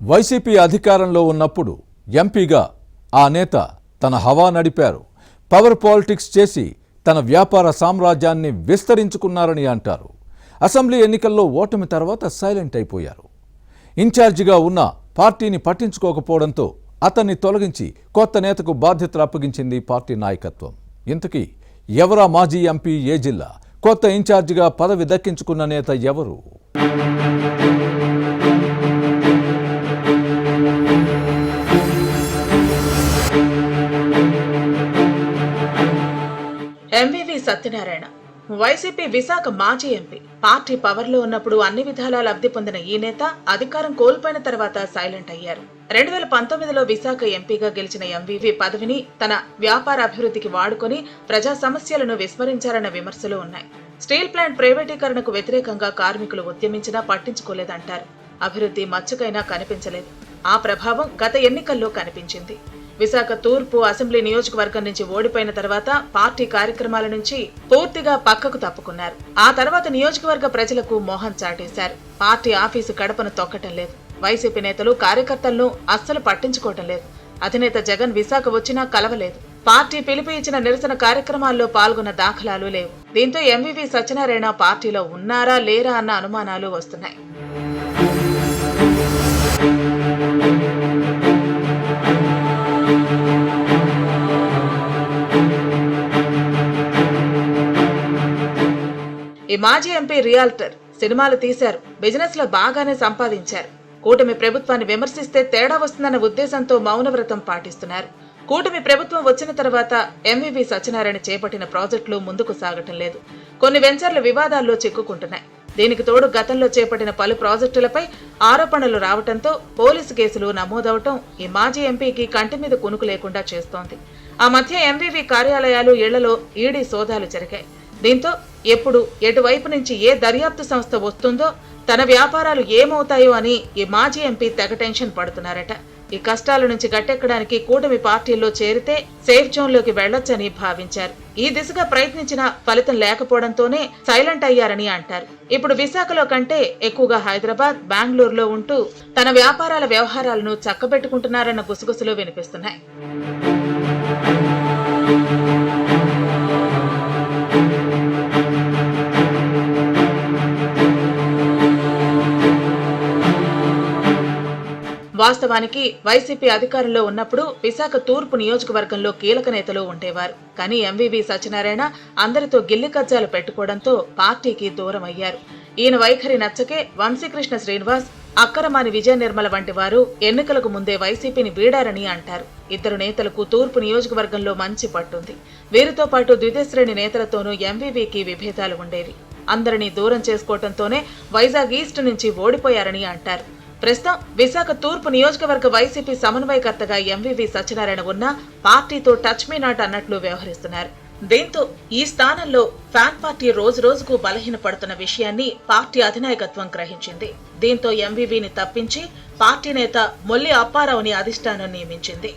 YCP అధికారంలో ఉన్నప్పుడు ఎంపీగా ఆ నేత తన హవా నడిపారు. పవర్ పాలిటిక్స్ చేసి తన వ్యాపార సామ్రాజ్యాన్ని విస్తరించుకున్నారని అంటారు. అసెంబ్లీ ఎన్నికల్లో ఓటమి తర్వాత సైలెంట్ అయిపోయారు. ఇన్ఛార్జిగా ఉన్న పార్టీని పట్టించుకోకపోవడంతో అతన్ని తొలగించి కొత్త నేతకు బాధ్యతలు అప్పగించింది పార్టీ నాయకత్వం. ఇంతకీ ఎవరా మాజీ ఎంపీ, ఏ జిల్లా? కొత్త ఇన్ఛార్జిగా పదవి దక్కించుకున్న నేత ఎవరు? ఎంవివి సత్యనారాయణ వైసీపీ విశాఖ మాజీ ఎంపీ. పార్టీ పవర్లో ఉన్నప్పుడు అన్ని విధాలా లబ్ధి పొందిన ఈ నేత అధికారం కోల్పోయిన తర్వాత సైలెంట్ అయ్యారు. 2019లో విశాఖ ఎంపీగా గెలిచిన ఎంవివి పదవిని తన వ్యాపార అభివృద్ధికి వాడుకొని ప్రజా సమస్యలను విస్మరించారన్న విమర్శలు ఉన్నాయి. స్టీల్ ప్లాంట్ ప్రైవేటీకరణకు వ్యతిరేకంగా కార్మికులు ఉద్యమించినా పట్టించుకోలేదంటారు. అభివృద్ధి మచ్చుకైనా కనిపించలేదు. ఆ ప్రభావం గత ఎన్నికల్లో కనిపించింది. విశాఖ తూర్పు అసెంబ్లీ నియోజకవర్గం నుంచి ఓడిపోయిన తర్వాత పార్టీ కార్యక్రమాల నుంచి పూర్తిగా పక్కకు తప్పుకున్నారు. ఆ తర్వాత నియోజకవర్గ ప్రజలకు మోహం చాటేశారు. పార్టీ ఆఫీసు గడపను తొక్కటం లేదు. వైసీపీ నేతలు కార్యకర్తలను అస్సలు పట్టించుకోవటం లేదు. అధినేత జగన్ విశాఖ వచ్చినా కలవలేదు. పార్టీ పిలుపు ఇచ్చిన నిరసన కార్యక్రమాల్లో పాల్గొన్న దాఖలాలు లేవు. దీంతో ఎంవివి సత్యనారాయణ పార్టీలో ఉన్నారా లేరా అన్న అనుమానాలు వస్తున్నాయి. ఈ మాజీ ఎంపీ రియాల్టర్, సినిమాలు తీశారు, బిజినెస్ లో బాగానే సంపాదించారు. కూటమి ప్రభుత్వాన్ని విమర్శిస్తే తేడా వస్తుందన్న ఉద్దేశంతో మౌనవ్రతం పాటిస్తున్నారు. కూటమి ప్రభుత్వం వచ్చిన తర్వాత ఎంవివి సత్యనారాయణ చేపట్టిన ప్రాజెక్టులు ముందుకు సాగటం లేదు. కొన్ని వెంచర్లు వివాదాల్లో చిక్కుకుంటున్నాయి. దీనికి తోడు గతంలో చేపట్టిన పలు ప్రాజెక్టులపై ఆరోపణలు రావడంతో పోలీసు కేసులు నమోదవటం ఈ మాజీ ఎంపీకి కంటి మీద కునుకు లేకుండా చేస్తోంది. ఆ మధ్య ఎంవివి కార్యాలయాలు, ఇళ్లలో ఈడీ సోదాలు జరిగాయి. దీంతో ఎప్పుడు ఎటువైపు నుంచి ఏ దర్యాప్తు సంస్థ వస్తుందో, తన వ్యాపారాలు ఏమవుతాయో అని ఈ మాజీ ఎంపీ తెగ టెన్షన్ పడుతున్నారట. ఈ కష్టాల నుంచి గట్టెక్కడానికి కూటమి పార్టీల్లో చేరితే సేఫ్ జోన్ లోకి వెళ్లొచ్చని భావించారు. ఈ దిశగా ప్రయత్నించిన ఫలితం లేకపోవడంతోనే సైలెంట్ అయ్యారని అంటారు. ఇప్పుడు విశాఖలో కంటే ఎక్కువగా హైదరాబాద్, బెంగళూరులో ఉంటూ తన వ్యాపారాల వ్యవహారాలను చక్కబెట్టుకుంటున్నారన్న గుసగుసలు వినిపిస్తున్నాయి. వాస్తవానికి వైసీపీ అధికారంలో ఉన్నప్పుడు విశాఖ తూర్పు నియోజకవర్గంలో కీలక నేతలు ఉండేవారు. కానీ ఎంవివి సత్యనారాయణ అందరితో గిల్లి కజ్జాలు పెట్టుకోవడంతో పార్టీకి దూరం అయ్యారు. ఈయన వైఖరి నచ్చకే వంశీకృష్ణ శ్రీనివాస్, అక్కరమాని విజయ నిర్మల వంటి వారు ఎన్నికలకు ముందే వైసీపీని వీడారని అంటారు. ఇద్దరు నేతలకు తూర్పు నియోజకవర్గంలో మంచి పట్టుంది. వీరితో పాటు ద్వితీయశ్రేణి నేతలతోనూ ఎంవివికి విభేదాలు ఉండేవి. అందరినీ దూరం చేసుకోవడంతోనే వైజాగ్ ఈస్ట్ నుంచి ఓడిపోయారని అంటారు. ప్రస్తుతం విశాఖ తూర్పు నియోజకవర్గ వైసీపీ సమన్వయకర్తగా ఎంవివి సత్యనారాయణ ఉన్న పార్టీతో టచ్ మీ నాట్ అన్నట్లు వ్యవహరిస్తున్నారు. దీంతో ఈ స్థానంలో ఫ్యాన్ పార్టీ రోజు రోజుకు బలహీనపడుతున్న విషయాన్ని పార్టీ అధినాయకత్వం గ్రహించింది. దీంతో ఎంవివిని తప్పించి పార్టీ నేత మొల్లి అప్పారావుని అధిష్టానం నియమించింది.